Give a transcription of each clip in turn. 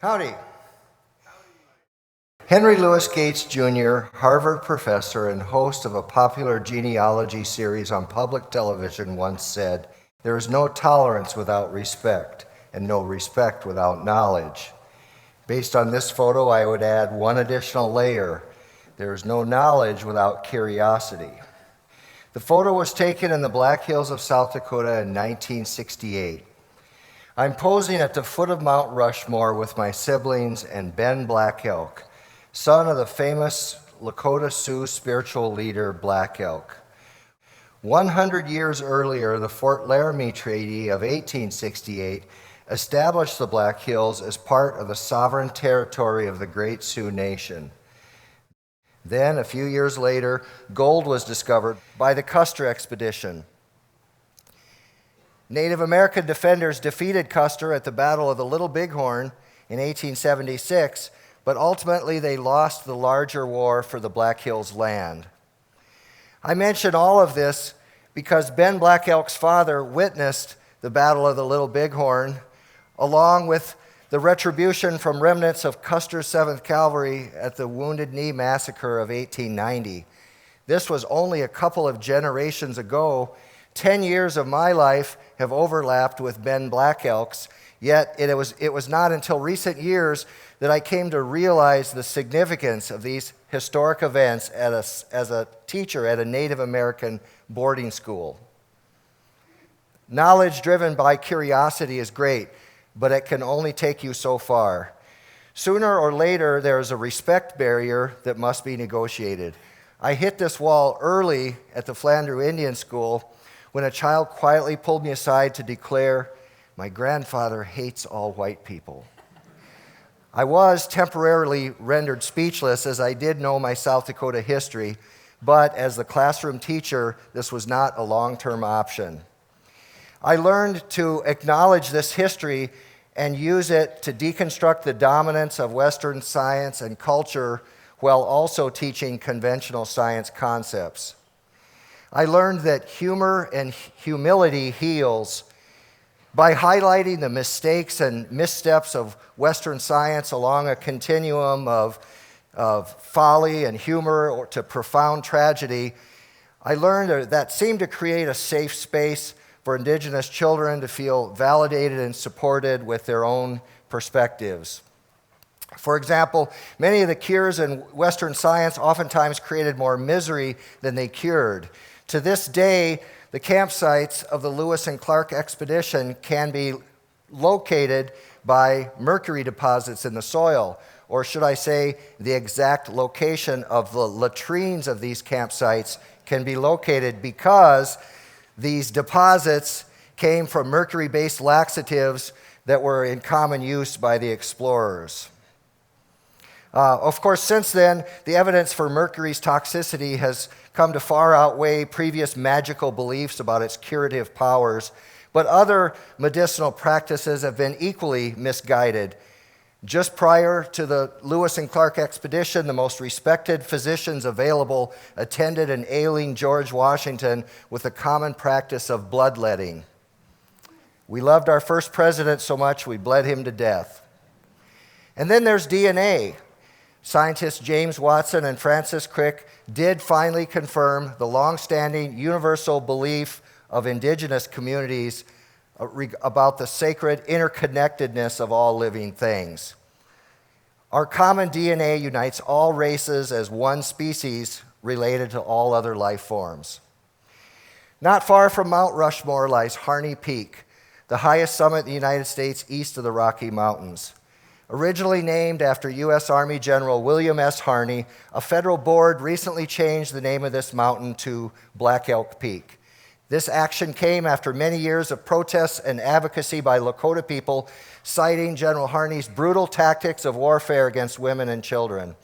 Howdy. Henry Louis Gates Jr., Harvard professor and host of a popular genealogy series on public television, once said, "There is no tolerance without respect, and no respect without knowledge." Based on this photo, I would add one additional layer. There is no knowledge without curiosity. The photo was taken in the Black Hills of South Dakota in 1968. I'm posing at the foot of Mount Rushmore with my siblings and Ben Black Elk, son of the famous Lakota Sioux spiritual leader Black Elk. 100 years earlier, the Fort Laramie Treaty of 1868 established the Black Hills as part of the sovereign territory of the Great Sioux Nation. Then, a few years later, gold was discovered by the Custer expedition. Native American defenders defeated Custer at the Battle of the Little Bighorn in 1876, but ultimately they lost the larger war for the Black Hills land. I mention all of this because Ben Black Elk's father witnessed the Battle of the Little Bighorn, along with the retribution from remnants of Custer's 7th Cavalry at the Wounded Knee Massacre of 1890. This was only a couple of generations ago. 10 years of my life have overlapped with Ben Black Elk's, yet it was not until recent years that I came to realize the significance of these historic events as a teacher at a Native American boarding school. Knowledge driven by curiosity is great, but it can only take you so far. Sooner or later, there is a respect barrier that must be negotiated. I hit this wall early at the Flandreau Indian School when a child quietly pulled me aside to declare, "My grandfather hates all white people." I was temporarily rendered speechless as I did know my South Dakota history, but as the classroom teacher, this was not a long-term option. I learned to acknowledge this history and use it to deconstruct the dominance of Western science and culture while also teaching conventional science concepts. I learned that humor and humility heals. By highlighting the mistakes and missteps of Western science along a continuum of folly and humor to profound tragedy, I learned that seemed to create a safe space for Indigenous children to feel validated and supported with their own perspectives. For example, many of the cures in Western science oftentimes created more misery than they cured. To this day, the campsites of the Lewis and Clark expedition can be located by mercury deposits in the soil, or should I say, the exact location of the latrines of these campsites can be located because these deposits came from mercury-based laxatives that were in common use by the explorers. Of course, since then, the evidence for mercury's toxicity has come to far outweigh previous magical beliefs about its curative powers, but other medicinal practices have been equally misguided. Just prior to the Lewis and Clark expedition, the most respected physicians available attended an ailing George Washington with the common practice of bloodletting. We loved our first president so much we bled him to death. And then there's DNA. Scientists James Watson and Francis Crick did finally confirm the long-standing universal belief of indigenous communities about the sacred interconnectedness of all living things. Our common DNA unites all races as one species related to all other life forms. Not far from Mount Rushmore lies Harney Peak, the highest summit in the United States east of the Rocky Mountains. Originally named after U.S. Army General William S. Harney, a federal board recently changed the name of this mountain to Black Elk Peak. This action came after many years of protests and advocacy by Lakota people, citing General Harney's brutal tactics of warfare against women and children.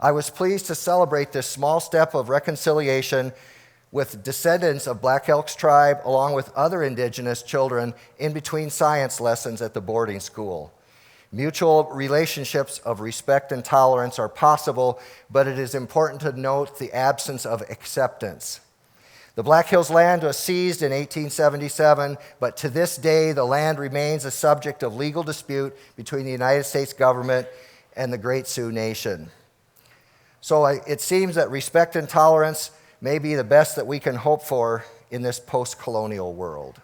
I was pleased to celebrate this small step of reconciliation with descendants of Black Elk's tribe, along with other indigenous children, in between science lessons at the boarding school. Mutual relationships of respect and tolerance are possible, but it is important to note the absence of acceptance. The Black Hills land was seized in 1877, but to this day, the land remains a subject of legal dispute between the United States government and the Great Sioux Nation. So it seems that respect and tolerance may be the best that we can hope for in this post-colonial world.